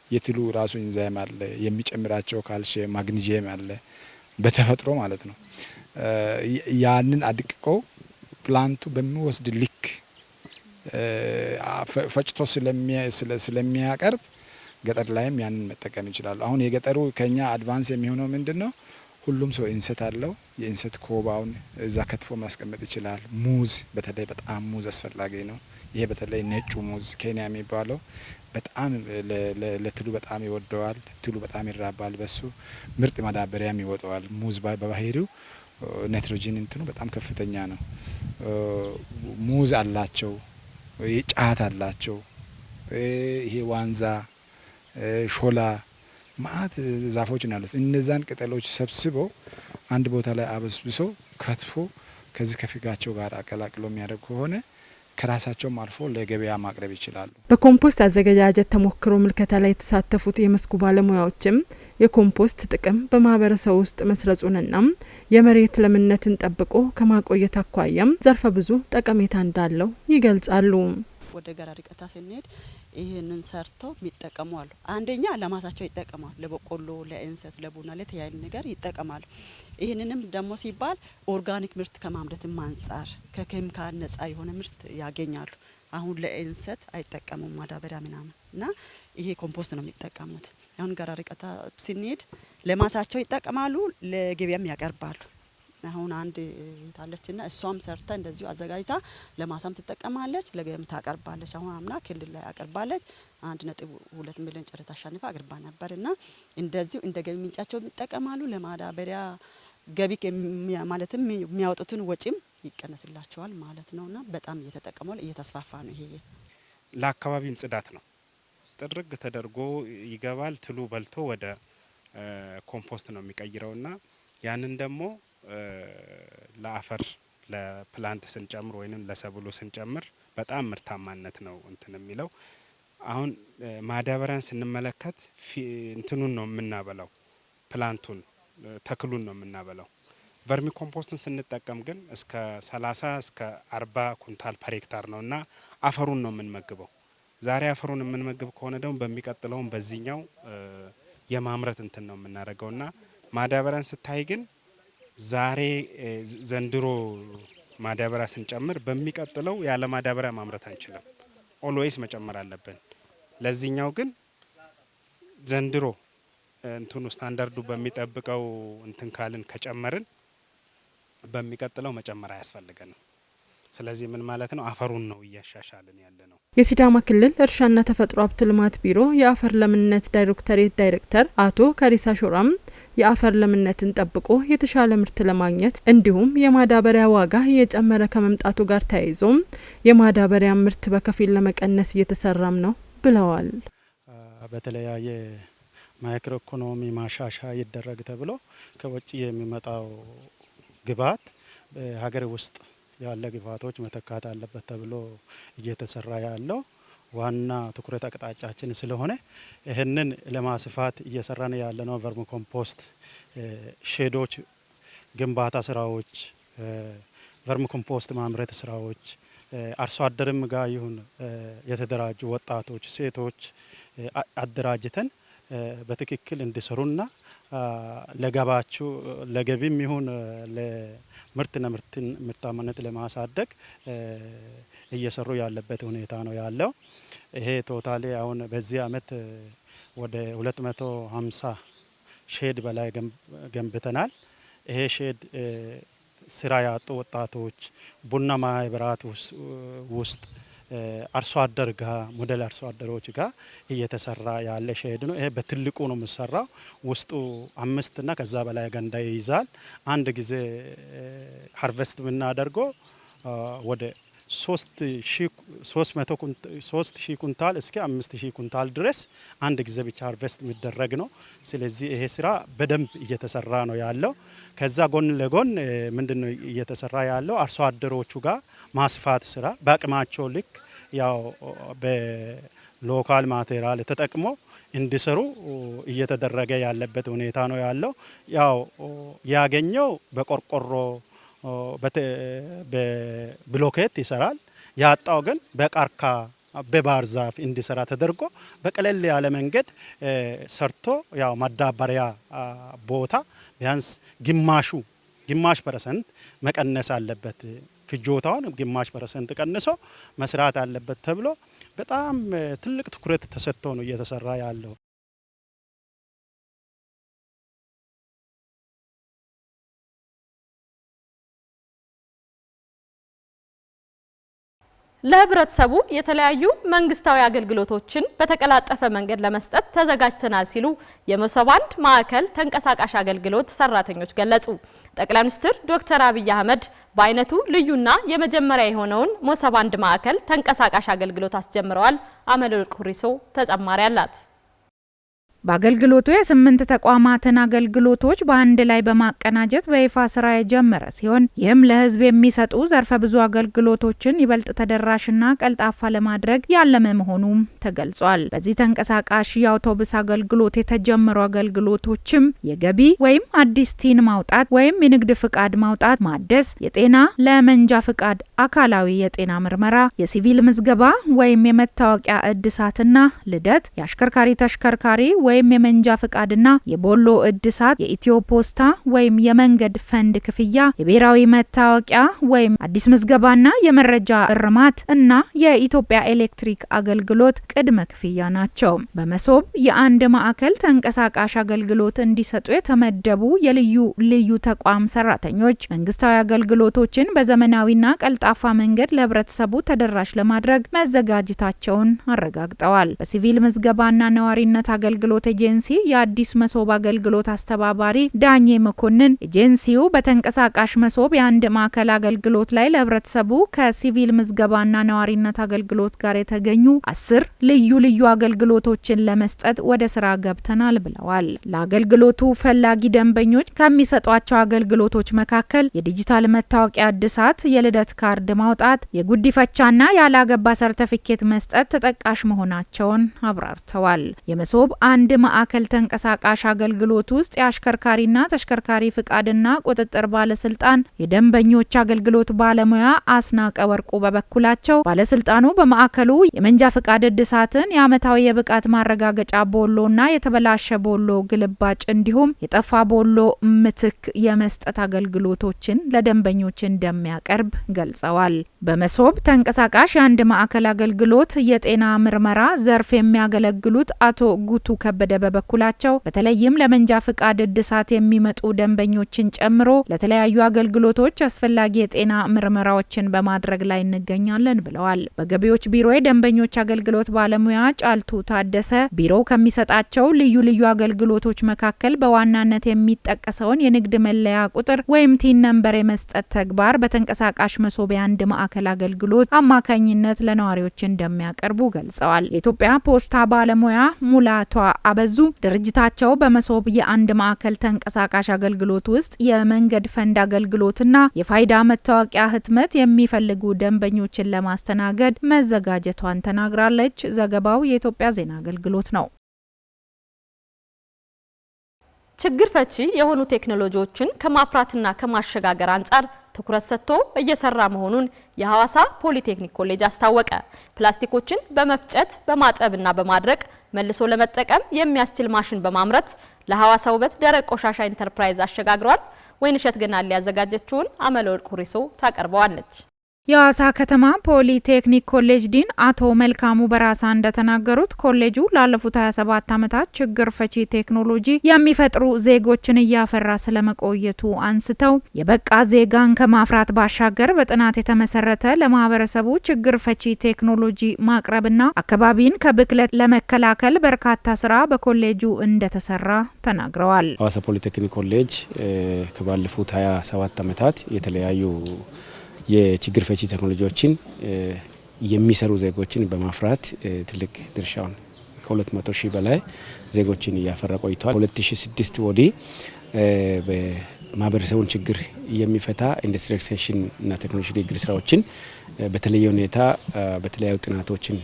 የትሉ ራሱ ኢንዛይም አለ፣ የሚጨምራቸው ካልሲየም፣ ማግኒዚየም አለ በተፈጥሮ ማለት ነው። ያንን አድቅቆ ፕላንቱ በሚወስድ ልክ ፈጭቶ ስለሚያቀርብ ገጠር ላይም ያንን መጠቀም ይችላሉ። አሁን የገጠሩ ከኛ አድቫንስ የሚሆነው ምንድነው? ሁሉም ሰው እንሰት አለው። የእንሰት ኮባውን እዛ ከትፎ ማስቀመጥ ይችላል። ሙዝ በተለይ በጣም ሙዝ አስፈላጊ ነው። ይሄ በተለይ ነጩ ሙዝ ኬንያ የሚባለው በጣም ለትሉ በጣም ይወደዋል። ትሉ በጣም ይራባል። በሱ ምርጥ ማዳበሪያም ይወጣዋል። ሙዝ በባህሪው ናይትሮጂን እንትኑ በጣም ከፍተኛ ነው። ሙዝ አላቸው፣ ጫት አላቸው። ይሄ ዋንዛ፣ ሾላ ማአት ዛፎች ናሉት። እነዛን ቅጠሎች ሰብስቦ አንድ ቦታ ላይ አበስብሶ ከትፎ ከዚህ ከፊጋቸው ጋር አቀላቅሎ የሚያደርግ ከሆነ ከራሳቸውም አልፎ ለገበያ ማቅረብ ይችላሉ። በኮምፖስት አዘገጃጀት ተሞክሮ ምልከታ ላይ የተሳተፉት የመስኩ ባለሙያዎችም የኮምፖስት ጥቅም በማህበረሰብ ውስጥ መስረጹንና የመሬት ለምነትን ጠብቆ ከማቆየት አኳያም ዘርፈ ብዙ ጠቀሜታ እንዳለው ይገልጻሉ። ወደ ገራሪ ቀታ ስንሄድ ይህንን ሰርተው የሚጠቀሙ አሉ። አንደኛ ለማሳቸው ይጠቀማሉ። ለበቆሎ፣ ለእንሰት፣ ለቡና፣ ለተያዩ ነገር ይጠቀማሉ። ይህንንም ደግሞ ሲባል ኦርጋኒክ ምርት ከማምረትም አንጻር ከኬሚካል ነጻ የሆነ ምርት ያገኛሉ። አሁን ለእንሰት አይጠቀሙም ማዳበሪያ ምናምን እና ይሄ ኮምፖስት ነው የሚጠቀሙት። አሁን ገራሪ ቀታ ስንሄድ ለማሳቸው ይጠቀማሉ፣ ለገበያም ያቀርባሉ። አሁን አንድ ታለችና እሷም ሰርታ እንደዚሁ አዘጋጅታ ለማሳም ትጠቀማለች፣ ለገበያም ታቀርባለች። አሁን አምና ክልል ላይ አቀርባለች 1.2 ሚሊዮን ጨረታ አሸንፋ አቅርባ ነበርና እንደዚሁ እንደ ገቢ ምንጫቸው ይጠቀማሉ። ለማዳበሪያ ገቢ ማለትም የሚያወጡትን ወጪም ይቀነስላቸዋል ማለት ነውና በጣም እየተጠቀመው እየተስፋፋ ነው። ይሄ ለአካባቢም ጽዳት ነው። ጥርግ ተደርጎ ይገባል። ትሉ በልቶ ወደ ኮምፖስት ነው የሚቀይረውና ያንን ደግሞ ለአፈር ለፕላንት ስንጨምር ወይንም ለሰብሉ ስንጨምር በጣም ምርታማነት ነው እንትን የሚለው። አሁን ማዳበሪያን ስንመለከት እንትኑን ነው የምናበላው፣ ፕላንቱን ተክሉን ነው የምናበላው። ቨርሚ ኮምፖስትን ስንጠቀም ግን እስከ 30 እስከ 40 ኩንታል ፐር ሄክታር ነውና አፈሩን ነው የምንመግበው። ዛሬ አፈሩን የምንመግብ ከሆነ ደግሞ በሚቀጥለውም በዚህኛው የማምረት እንትን ነው የምናደርገውና ማዳበሪያን ስታይ ግን ዛሬ ዘንድሮ ማዳበሪያ ስንጨምር በሚቀጥለው ያለ ማዳበሪያ ማምረት አንችልም። ኦልዌይስ መጨመር አለብን። ለዚህኛው ግን ዘንድሮ እንትኑ ስታንዳርዱ በሚጠብቀው እንትን ካልን ከጨመርን በሚቀጥለው መጨመር አያስፈልገንም። ስለዚህ ምን ማለት ነው? አፈሩን ነው እያሻሻልን ያለ ነው። የሲዳማ ክልል እርሻና ተፈጥሮ ሀብት ልማት ቢሮ የአፈር ለምነት ዳይሬክቶሬት ዳይሬክተር አቶ ከሪሳ ሾራም የአፈር ለምነትን ጠብቆ የተሻለ ምርት ለማግኘት እንዲሁም የማዳበሪያ ዋጋ እየጨመረ ከመምጣቱ ጋር ተያይዞም የማዳበሪያ ምርት በከፊል ለመቀነስ እየተሰራም ነው ብለዋል። በተለያየ ማይክሮ ኢኮኖሚ ማሻሻያ ይደረግ ተብሎ ከውጭ የሚመጣው ግብዓት በሀገር ውስጥ ያለ ግብዓቶች መተካት አለበት ተብሎ እየተሰራ ያለው ዋና ትኩረት አቅጣጫችን ስለሆነ ይህንን ለማስፋት እየሰራን ያለነው ቨርሚ ኮምፖስት ሼዶች ግንባታ ስራዎች፣ ቨርሚ ኮምፖስት ማምረት ስራዎች አርሶ አደርም ጋር ይሁን የተደራጁ ወጣቶች፣ ሴቶች አደራጅተን በትክክል እንዲሰሩና ለገባቸው ለገቢም ይሁን ለምርትና ምርታማነት ለማሳደግ እየሰሩ ያለበት ሁኔታ ነው ያለው። ይሄ ቶታሊ አሁን በዚህ አመት ወደ 250 ሼድ በላይ ገንብተናል። ይሄ ሼድ ስራ ያጡ ወጣቶች ቡና ማህበራት ውስጥ አርሶ አደር ጋር ሞዴል አርሶ አደሮች ጋር እየተሰራ ያለ ሼድ ነው። ይሄ በትልቁ ነው የሚሰራው። ውስጡ 5 እና ከዛ በላይ ገንዳ ይይዛል። አንድ ጊዜ ሃርቨስት የምናደርገው ወደ 3000 ኩንታል እስከ 5000 ኩንታል ድረስ አንድ ጊዜ ብቻ ሃርቨስት የሚደረግ ነው። ስለዚህ ይሄ ስራ በደንብ እየተሰራ ነው ያለው። ከዛ ጎን ለጎን ምንድነው እየተሰራ ያለው? አርሶ አደሮቹ ጋር ማስፋት ስራ በአቅማቸው ልክ ያው በሎካል ማቴሪያል ተጠቅሞ እንዲሰሩ እየተደረገ ያለበት ሁኔታ ነው ያለው። ያው ያገኘው በቆርቆሮ በብሎኬት ይሰራል። ያጣው ግን በቃርካ በባህር ዛፍ እንዲሰራ ተደርጎ በቀለል ያለ መንገድ ሰርቶ ያው ማዳበሪያ ቦታ ቢያንስ ግማሽ ፐርሰንት መቀነስ አለበት። ፍጆታውን ግማሽ ፐርሰንት ቀንሶ መስራት አለበት ተብሎ በጣም ትልቅ ትኩረት ተሰጥቶ ነው እየተሰራ ያለው። ለህብረተሰቡ የተለያዩ መንግስታዊ አገልግሎቶችን በተቀላጠፈ መንገድ ለመስጠት ተዘጋጅተናል ሲሉ የመሶብ አንድ ማዕከል ተንቀሳቃሽ አገልግሎት ሰራተኞች ገለጹ። ጠቅላይ ሚኒስትር ዶክተር አብይ አህመድ በአይነቱ ልዩና የመጀመሪያ የሆነውን መሶብ አንድ ማዕከል ተንቀሳቃሽ አገልግሎት አስጀምረዋል። አመለወርቅ ሁሪሶ ተጨማሪ አላት። በአገልግሎቱ የ8 ተቋማትን አገልግሎቶች በአንድ ላይ በማቀናጀት በይፋ ስራ የጀመረ ሲሆን ይህም ለህዝብ የሚሰጡ ዘርፈ ብዙ አገልግሎቶችን ይበልጥ ተደራሽና ቀልጣፋ ለማድረግ ያለመ መሆኑም ተገልጿል። በዚህ ተንቀሳቃሽ የአውቶቡስ አገልግሎት የተጀመሩ አገልግሎቶችም የገቢ ወይም አዲስ ቲን ማውጣት ወይም የንግድ ፍቃድ ማውጣት፣ ማደስ፣ የጤና ለመንጃ ፍቃድ፣ አካላዊ የጤና ምርመራ፣ የሲቪል ምዝገባ ወይም የመታወቂያ እድሳትና ልደት፣ የአሽከርካሪ ተሽከርካሪ ወይም የመንጃ ፍቃድና የቦሎ እድሳት፣ የኢትዮ ፖስታ ወይም የመንገድ ፈንድ ክፍያ፣ የብሔራዊ መታወቂያ ወይም አዲስ ምዝገባና የመረጃ እርማት እና የኢትዮጵያ ኤሌክትሪክ አገልግሎት ቅድመ ክፍያ ናቸው። በመሶብ የአንድ ማዕከል ተንቀሳቃሽ አገልግሎት እንዲሰጡ የተመደቡ የልዩ ተቋም ሰራተኞች መንግስታዊ አገልግሎቶችን በዘመናዊና ቀልጣፋ መንገድ ለህብረተሰቡ ተደራሽ ለማድረግ መዘጋጀታቸውን አረጋግጠዋል። በሲቪል ምዝገባና ነዋሪነት አገልግሎት ኤጀንሲ የአዲስ መሶብ አገልግሎት አስተባባሪ ዳኜ መኮንን ኤጀንሲው በተንቀሳቃሽ መሶብ የአንድ ማዕከል አገልግሎት ላይ ለህብረተሰቡ ከሲቪል ምዝገባና ነዋሪነት አገልግሎት ጋር የተገኙ 10 ልዩ አገልግሎቶችን ለመስጠት ወደ ስራ ገብተናል ብለዋል። ለአገልግሎቱ ፈላጊ ደንበኞች ከሚሰጧቸው አገልግሎቶች መካከል የዲጂታል መታወቂያ እድሳት፣ የልደት ካርድ ማውጣት፣ የጉዲፈቻና ያላገባ ሰርቲፊኬት መስጠት ተጠቃሽ መሆናቸውን አብራርተዋል። የመሶብ አንድ ማዕከል ተንቀሳቃሽ አገልግሎት ውስጥ የአሽከርካሪና ተሽከርካሪ ፍቃድና ቁጥጥር ባለስልጣን የደንበኞች አገልግሎት ባለሙያ አስናቀ ወርቁ በበኩላቸው ባለስልጣኑ በማዕከሉ የመንጃ ፍቃድ እድሳትን፣ የአመታዊ የብቃት ማረጋገጫ ቦሎና የተበላሸ ቦሎ ግልባጭ እንዲሁም የጠፋ ቦሎ ምትክ የመስጠት አገልግሎቶችን ለደንበኞች እንደሚያቀርብ ገልጸዋል። በመሶብ ተንቀሳቃሽ የአንድ ማዕከል አገልግሎት የጤና ምርመራ ዘርፍ የሚያገለግሉት አቶ ጉቱ ከበደ በበኩላቸው በተለይም ለመንጃ ፍቃድ እድሳት የሚመጡ ደንበኞችን ጨምሮ ለተለያዩ አገልግሎቶች አስፈላጊ የጤና ምርመራዎችን በማድረግ ላይ እንገኛለን ብለዋል። በገቢዎች ቢሮ የደንበኞች አገልግሎት ባለሙያ ጫልቱ ታደሰ ቢሮው ከሚሰጣቸው ልዩ አገልግሎቶች መካከል በዋናነት የሚጠቀሰውን የንግድ መለያ ቁጥር ወይም ቲን ነምበር የመስጠት ተግባር በተንቀሳቃሽ መሶብ የአንድ ማዕከል አገልግሎት አማካኝነት ለነዋሪዎች እንደሚያቀርቡ ገልጸዋል። የኢትዮጵያ ፖስታ ባለሙያ ሙላቷ አበዙ ድርጅታቸው በመሶብ የአንድ ማዕከል ተንቀሳቃሽ አገልግሎት ውስጥ የመንገድ ፈንድ አገልግሎትና የፋይዳ መታወቂያ ህትመት የሚፈልጉ ደንበኞችን ለማስተናገድ መዘጋጀቷን ተናግራለች። ዘገባው የኢትዮጵያ ዜና አገልግሎት ነው። ችግር ፈቺ የሆኑ ቴክኖሎጂዎችን ከማፍራትና ከማሸጋገር አንጻር ትኩረት ሰጥቶ እየሰራ መሆኑን የሐዋሳ ፖሊቴክኒክ ኮሌጅ አስታወቀ። ፕላስቲኮችን በመፍጨት በማጠብና በማድረቅ መልሶ ለመጠቀም የሚያስችል ማሽን በማምረት ለሐዋሳ ውበት ደረቅ ቆሻሻ ኢንተርፕራይዝ አሸጋግሯል። ወይንሸት ገናሌ ያዘጋጀችውን አመለወርቅ ሁሪሶ ታቀርበዋለች። የሐዋሳ ከተማ ፖሊቴክኒክ ኮሌጅ ዲን አቶ መልካሙ በራሳ እንደተናገሩት ኮሌጁ ላለፉት 27 ዓመታት ችግር ፈቺ ቴክኖሎጂ የሚፈጥሩ ዜጎችን እያፈራ ስለመቆየቱ አንስተው የበቃ ዜጋን ከማፍራት ባሻገር በጥናት የተመሰረተ ለማህበረሰቡ ችግር ፈቺ ቴክኖሎጂ ማቅረብና አካባቢን ከብክለት ለመከላከል በርካታ ስራ በኮሌጁ እንደተሰራ ተናግረዋል። ሐዋሳ ፖሊቴክኒክ ኮሌጅ ከባለፉት 27 ዓመታት የተለያዩ የችግር ፈቺ ቴክኖሎጂዎችን የሚሰሩ ዜጎችን በማፍራት ትልቅ ድርሻውን ከ200 ሺህ በላይ ዜጎችን እያፈራ ቆይቷል። 2006 ወዲህ በማህበረሰቡን ችግር የሚፈታ ኢንዱስትሪ ኤክስቴንሽን እና ቴክኖሎጂ ሽግግር ስራዎችን በተለየ ሁኔታ በተለያዩ ጥናቶችን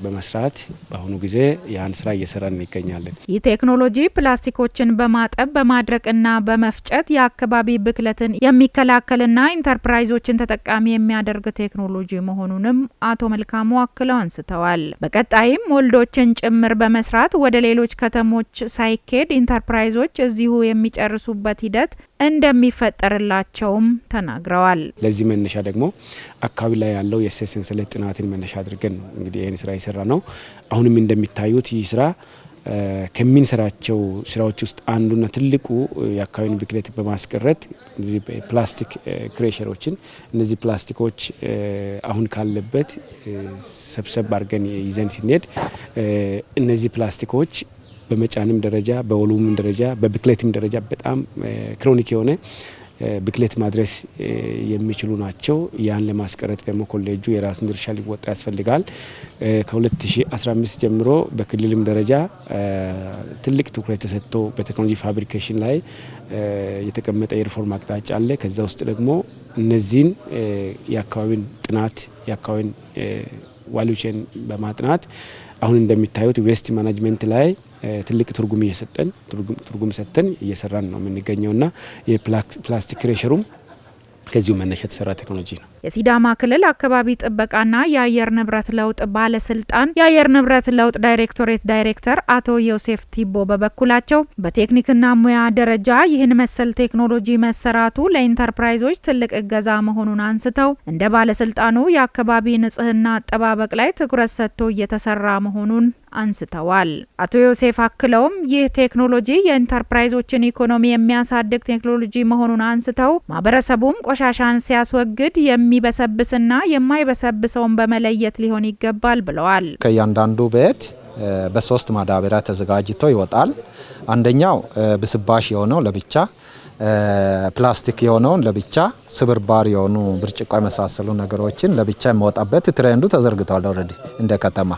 በመስራት በአሁኑ ጊዜ ያን ስራ እየሰራን እንገኛለን። ይህ ቴክኖሎጂ ፕላስቲኮችን በማጠብ በማድረቅና በመፍጨት የአካባቢ ብክለትን የሚከላከልና ኢንተርፕራይዞችን ተጠቃሚ የሚያደርግ ቴክኖሎጂ መሆኑንም አቶ መልካሙ አክለው አንስተዋል። በቀጣይም ሞልዶችን ጭምር በመስራት ወደ ሌሎች ከተሞች ሳይኬድ ኢንተርፕራይዞች እዚሁ የሚጨርሱበት ሂደት እንደሚፈጠርላቸውም ተናግረዋል። ለዚህ መነሻ ደግሞ አካባቢ ላይ ያለው የሰንሰለት ጥናትን መነሻ አድርገን እንግዲህ ይህን ስራ ይሰራ ነው። አሁንም እንደሚታዩት ይህ ስራ ከምንሰራቸው ስራዎች ውስጥ አንዱና ትልቁ የአካባቢን ብክለት በማስቀረት እነዚህ ፕላስቲክ ክሬሸሮችን እነዚህ ፕላስቲኮች አሁን ካለበት ሰብሰብ አድርገን ይዘን ስንሄድ እነዚህ ፕላስቲኮች በመጫንም ደረጃ በወሉም ደረጃ በብክለትም ደረጃ በጣም ክሮኒክ የሆነ ብክለት ማድረስ የሚችሉ ናቸው። ያን ለማስቀረት ደግሞ ኮሌጁ የራሱን ድርሻ ሊወጣ ያስፈልጋል። ከ2015 ጀምሮ በክልልም ደረጃ ትልቅ ትኩረት ተሰጥቶ በቴክኖሎጂ ፋብሪኬሽን ላይ የተቀመጠ የሪፎርም አቅጣጫ አለ። ከዛ ውስጥ ደግሞ እነዚህን የአካባቢን ጥናት የአካባቢን ቫልዩ ቼን በማጥናት አሁን እንደሚታዩት ዌስት ማኔጅመንት ላይ ትልቅ ትርጉም ሰጥተን እየሰራን ነው የምንገኘውና የፕላስቲክ ክሬሸሩም ከዚሁ መነሻ የተሰራ ቴክኖሎጂ ነው። የሲዳማ ክልል አካባቢ ጥበቃና የአየር ንብረት ለውጥ ባለስልጣን የአየር ንብረት ለውጥ ዳይሬክቶሬት ዳይሬክተር አቶ ዮሴፍ ቲቦ በበኩላቸው በቴክኒክና ሙያ ደረጃ ይህን መሰል ቴክኖሎጂ መሰራቱ ለኢንተርፕራይዞች ትልቅ እገዛ መሆኑን አንስተው እንደ ባለስልጣኑ የአካባቢ ንጽህና አጠባበቅ ላይ ትኩረት ሰጥቶ እየተሰራ መሆኑን አንስተዋል። አቶ ዮሴፍ አክለውም ይህ ቴክኖሎጂ የኢንተርፕራይዞችን ኢኮኖሚ የሚያሳድግ ቴክኖሎጂ መሆኑን አንስተው ማህበረሰቡም ቆሻሻን ሲያስወግድ የሚበሰብስና የማይበሰብሰውን በመለየት ሊሆን ይገባል ብለዋል። ከእያንዳንዱ ቤት በ3 ማዳበሪያ ተዘጋጅቶ ይወጣል። አንደኛው ብስባሽ የሆነው ለብቻ፣ ፕላስቲክ የሆነውን ለብቻ፣ ስብርባር የሆኑ ብርጭቆ የመሳሰሉ ነገሮችን ለብቻ የሚወጣበት ትሬንዱ ተዘርግቷል ኦልሬዲ እንደ ከተማ።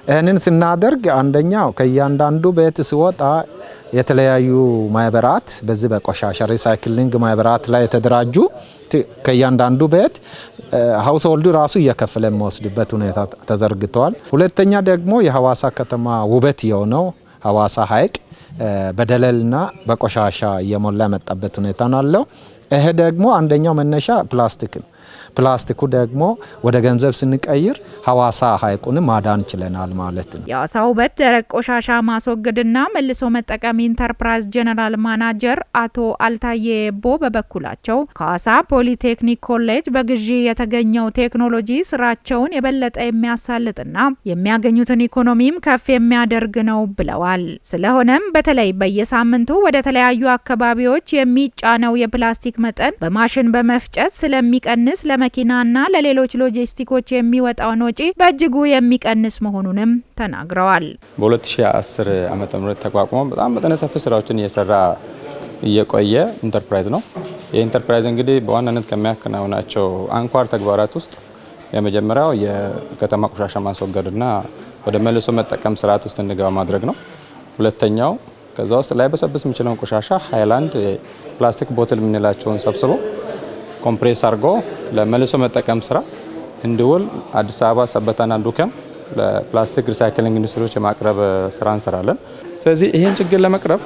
ይህንን ስናደርግ አንደኛው ከእያንዳንዱ ቤት ሲወጣ የተለያዩ ማህበራት በዚህ በቆሻሻ ሪሳይክሊንግ ማህበራት ላይ የተደራጁ ከእያንዳንዱ ቤት ሀውስሆልዱ ራሱ እየከፈለ የሚወስድበት ሁኔታ ተዘርግተዋል። ሁለተኛ ደግሞ የሀዋሳ ከተማ ውበት የሆነው ሀዋሳ ሐይቅ በደለልና በቆሻሻ እየሞላ የመጣበት ሁኔታ ነው አለው። ይሄ ደግሞ አንደኛው መነሻ ፕላስቲክ ነው። ፕላስቲኩ ደግሞ ወደ ገንዘብ ስንቀይር ሀዋሳ ሐይቁን ማዳን ችለናል ማለት ነው። የሀዋሳ ውበት ደረቅ ቆሻሻ ማስወገድና መልሶ መጠቀም ኢንተርፕራይዝ ጀነራል ማናጀር አቶ አልታዬ ቦ በበኩላቸው ከሀዋሳ ፖሊቴክኒክ ኮሌጅ በግዢ የተገኘው ቴክኖሎጂ ስራቸውን የበለጠ የሚያሳልጥና የሚያገኙትን ኢኮኖሚም ከፍ የሚያደርግ ነው ብለዋል። ስለሆነም በተለይ በየሳምንቱ ወደ ተለያዩ አካባቢዎች የሚጫነው የፕላስቲክ መጠን በማሽን በመፍጨት ስለሚቀንስ ለመኪናና ለሌሎች ሎጂስቲኮች የሚወጣውን ወጪ በእጅጉ የሚቀንስ መሆኑንም ተናግረዋል። በ2010 ዓመተ ምህረት ተቋቁሞ በጣም መጠነ ሰፊ ስራዎችን እየሰራ እየቆየ ኢንተርፕራይዝ ነው። የኢንተርፕራይዝ እንግዲህ በዋናነት ከሚያከናውናቸው አንኳር ተግባራት ውስጥ የመጀመሪያው የከተማ ቆሻሻ ማስወገድና ወደ መልሶ መጠቀም ስርዓት ውስጥ እንዲገባ ማድረግ ነው። ሁለተኛው ከዛ ውስጥ ላይ በሰብስ የሚችለውን ቆሻሻ ሃይላንድ፣ ፕላስቲክ ቦትል የምንላቸውን ሰብስቦ ኮምፕሬስ አድርጎ ለመልሶ መጠቀም ስራ እንዲውል አዲስ አበባ ሰበታና ዱከም ለፕላስቲክ ሪሳይክሊንግ ኢንዱስትሪዎች የማቅረብ ስራ እንሰራለን። ስለዚህ ይህን ችግር ለመቅረፍ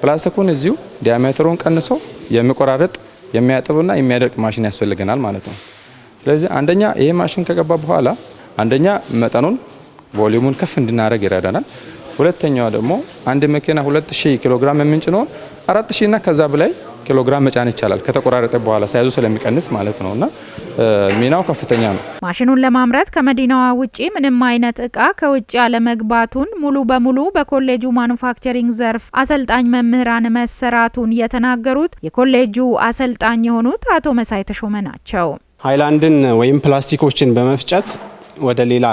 ፕላስቲኩን እዚሁ ዲያሜትሩን ቀንሶ የሚቆራረጥ የሚያጥብና የሚያደርቅ ማሽን ያስፈልገናል ማለት ነው። ስለዚህ አንደኛ ይሄ ማሽን ከገባ በኋላ አንደኛ መጠኑን ቮሊዩሙን ከፍ እንድናደርግ ይረዳናል። ሁለተኛው ደግሞ አንድ መኪና 2000 ኪሎ ግራም የምንጭነውን 4000 እና ከዛ በላይ ኪሎ ግራም መጫን ይቻላል ከተቆራረጠ በኋላ ሳይዙ ስለሚቀንስ ማለት ነውና ሚናው ከፍተኛ ነው። ማሽኑን ለማምረት ከመዲናዋ ውጪ ምንም አይነት እቃ ከውጪ አለመግባቱን ሙሉ በሙሉ በኮሌጁ ማኑፋክቸሪንግ ዘርፍ አሰልጣኝ መምህራን መሰራቱን የተናገሩት የኮሌጁ አሰልጣኝ የሆኑት አቶ መሳይ ተሾመ ናቸው። ሃይላንድን ወይም ፕላስቲኮችን በመፍጨት ወደ ሌላ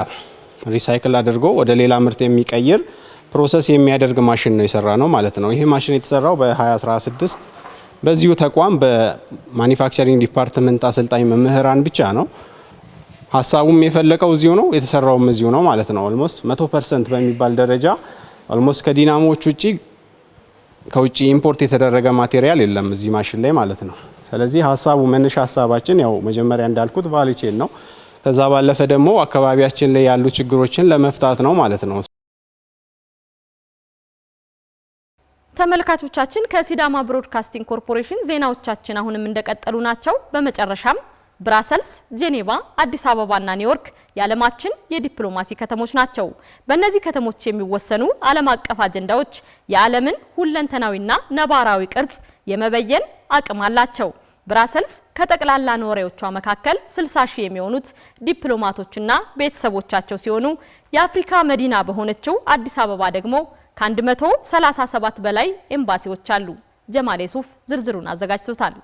ሪሳይክል አድርጎ ወደ ሌላ ምርት የሚቀይር ፕሮሰስ የሚያደርግ ማሽን ነው የሰራ ነው ማለት ነው። ይሄ ማሽን የተሰራው በ2016 በዚሁ ተቋም በማኒፋክቸሪንግ ዲፓርትመንት አሰልጣኝ መምህራን ብቻ ነው። ሀሳቡም የፈለቀው እዚሁ ነው፣ የተሰራውም እዚሁ ነው ማለት ነው። ኦልሞስት 100% በሚባል ደረጃ ኦልሞስት ከዲናሞዎች ውጪ ከውጪ ኢምፖርት የተደረገ ማቴሪያል የለም እዚህ ማሽን ላይ ማለት ነው። ስለዚህ ሀሳቡ መነሻ ሀሳባችን ያው መጀመሪያ እንዳልኩት ቫልዩ ቼን ነው። ከዛ ባለፈ ደግሞ አካባቢያችን ላይ ያሉ ችግሮችን ለመፍታት ነው ማለት ነው። ተመልካቾቻችን ከሲዳማ ብሮድካስቲንግ ኮርፖሬሽን ዜናዎቻችን አሁንም እንደቀጠሉ ናቸው። በመጨረሻም ብራሰልስ፣ ጄኔቫ፣ አዲስ አበባና ኒውዮርክ የዓለማችን የዲፕሎማሲ ከተሞች ናቸው። በእነዚህ ከተሞች የሚወሰኑ ዓለም አቀፍ አጀንዳዎች የዓለምን ሁለንተናዊና ነባራዊ ቅርጽ የመበየን አቅም አላቸው። ብራሰልስ ከጠቅላላ ነዋሪዎቿ መካከል 60 ሺህ የሚሆኑት ዲፕሎማቶችና ቤተሰቦቻቸው ሲሆኑ የአፍሪካ መዲና በሆነችው አዲስ አበባ ደግሞ ከ137 በላይ ኤምባሲዎች አሉ። ጀማል ሱፍ ዝርዝሩን አዘጋጅቶታል።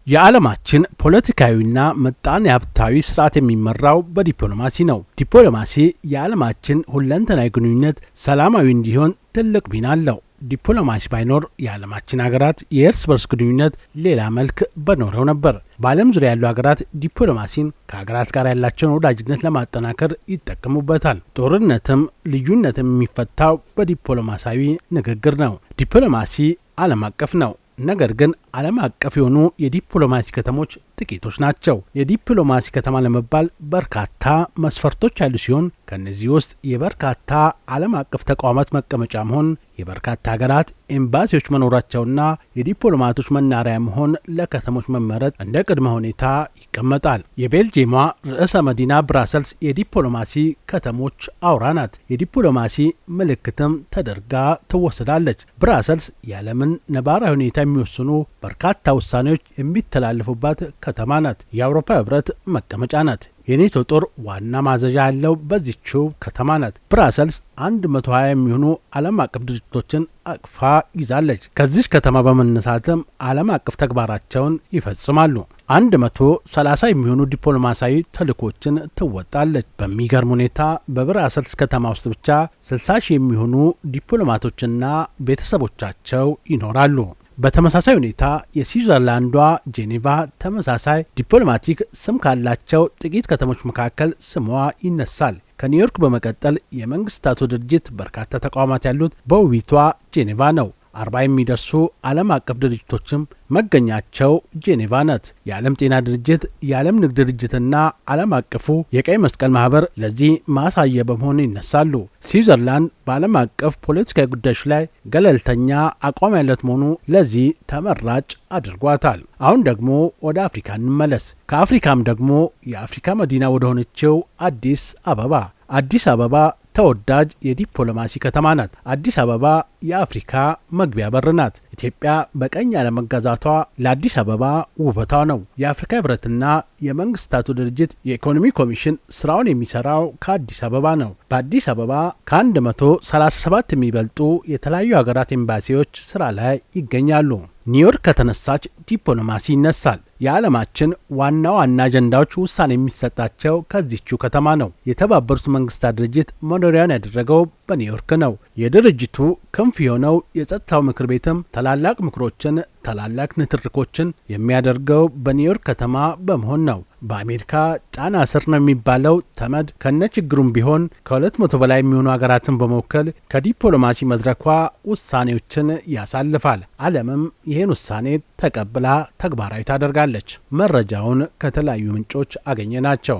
የዓለማችን ፖለቲካዊና ምጣኔ ሀብታዊ ስርዓት የሚመራው በዲፕሎማሲ ነው። ዲፕሎማሲ የዓለማችን ሁለንተናዊ ግንኙነት ሰላማዊ እንዲሆን ትልቅ ሚና አለው። ዲፕሎማሲ ባይኖር የዓለማችን ሀገራት የእርስ በርስ ግንኙነት ሌላ መልክ በኖረው ነበር። በዓለም ዙሪያ ያሉ ሀገራት ዲፕሎማሲን ከሀገራት ጋር ያላቸውን ወዳጅነት ለማጠናከር ይጠቀሙበታል። ጦርነትም ልዩነትም የሚፈታው በዲፕሎማሲያዊ ንግግር ነው። ዲፕሎማሲ ዓለም አቀፍ ነው። ነገር ግን ዓለም አቀፍ የሆኑ የዲፕሎማሲ ከተሞች ጥቂቶች ናቸው። የዲፕሎማሲ ከተማ ለመባል በርካታ መስፈርቶች ያሉ ሲሆን ከነዚህ ውስጥ የበርካታ ዓለም አቀፍ ተቋማት መቀመጫ መሆን፣ የበርካታ ሀገራት ኤምባሲዎች መኖራቸውና የዲፕሎማቶች መናሪያ መሆን ለከተሞች መመረጥ እንደ ቅድመ ሁኔታ ይቀመጣል። የቤልጂየሟ ርዕሰ መዲና ብራሰልስ የዲፕሎማሲ ከተሞች አውራ ናት። የዲፕሎማሲ ምልክትም ተደርጋ ትወሰዳለች። ብራሰልስ የዓለምን ነባራዊ ሁኔታ የሚወስኑ በርካታ ውሳኔዎች የሚተላለፉባት ከተማ ናት። የአውሮፓ ህብረት መቀመጫ ናት። የኔቶ ጦር ዋና ማዘዣ ያለው በዚህችው ከተማ ናት። ብራሰልስ 120 የሚሆኑ ዓለም አቀፍ ድርጅቶችን አቅፋ ይዛለች። ከዚህ ከተማ በመነሳትም ዓለም አቀፍ ተግባራቸውን ይፈጽማሉ። 130 የሚሆኑ ዲፕሎማሲያዊ ተልእኮችን ትወጣለች። በሚገርም ሁኔታ በብራሰልስ ከተማ ውስጥ ብቻ 60 ሺህ የሚሆኑ ዲፕሎማቶችና ቤተሰቦቻቸው ይኖራሉ። በተመሳሳይ ሁኔታ የስዊዘርላንዷ ጄኔቫ ተመሳሳይ ዲፕሎማቲክ ስም ካላቸው ጥቂት ከተሞች መካከል ስሟ ይነሳል። ከኒውዮርክ በመቀጠል የመንግስታቱ ድርጅት በርካታ ተቋማት ያሉት በውቢቷ ጄኔቫ ነው። 40 የሚደርሱ ዓለም አቀፍ ድርጅቶችም መገኛቸው ጄኔቫ ናት። የዓለም ጤና ድርጅት፣ የዓለም ንግድ ድርጅትና ዓለም አቀፉ የቀይ መስቀል ማህበር ለዚህ ማሳያ በመሆን ይነሳሉ። ስዊዘርላንድ በዓለም አቀፍ ፖለቲካዊ ጉዳዮች ላይ ገለልተኛ አቋም ያለት መሆኑ ለዚህ ተመራጭ አድርጓታል። አሁን ደግሞ ወደ አፍሪካ እንመለስ። ከአፍሪካም ደግሞ የአፍሪካ መዲና ወደ ሆነችው አዲስ አበባ። አዲስ አበባ ተወዳጅ የዲፕሎማሲ ከተማ ናት። አዲስ አበባ የአፍሪካ መግቢያ በር ናት። ኢትዮጵያ በቀኝ ያለመገዛቷ ለአዲስ አበባ ውበቷ ነው። የአፍሪካ ህብረትና የመንግስታቱ ድርጅት የኢኮኖሚ ኮሚሽን ስራውን የሚሰራው ከአዲስ አበባ ነው። በአዲስ አበባ ከ137 የሚበልጡ የተለያዩ ሀገራት ኤምባሲዎች ስራ ላይ ይገኛሉ። ኒውዮርክ ከተነሳች ዲፕሎማሲ ይነሳል። የዓለማችን ዋና ዋና አጀንዳዎች ውሳኔ የሚሰጣቸው ከዚህቹ ከተማ ነው። የተባበሩት መንግስታት ድርጅት መኖሪያውን ያደረገው በኒውዮርክ ነው። የድርጅቱ ክንፍ የሆነው የጸጥታው ምክር ቤትም ታላላቅ ምክሮችን፣ ታላላቅ ንትርኮችን የሚያደርገው በኒውዮርክ ከተማ በመሆን ነው። በአሜሪካ ጫና ስር ነው የሚባለው ተመድ ከነችግሩም ቢሆን ከ200 በላይ የሚሆኑ ሀገራትን በመወከል ከዲፕሎማሲ መድረኳ ውሳኔዎችን ያሳልፋል። ዓለምም ይህን ውሳኔ ተቀብላ ተግባራዊ ታደርጋለች። መረጃውን ከተለያዩ ምንጮች አገኘ ናቸው።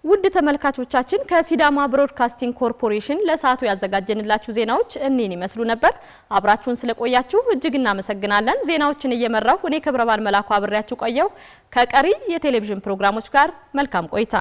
ውድ ተመልካቾቻችን ከሲዳማ ብሮድካስቲንግ ኮርፖሬሽን ለሰዓቱ ያዘጋጀንላችሁ ዜናዎች እኒህን ይመስሉ ነበር። አብራችሁን ስለቆያችሁ እጅግ እናመሰግናለን። ዜናዎችን እየመራው እኔ ክብረባል መላኩ አብሬያችሁ ቆየው። ከቀሪ የቴሌቪዥን ፕሮግራሞች ጋር መልካም ቆይታ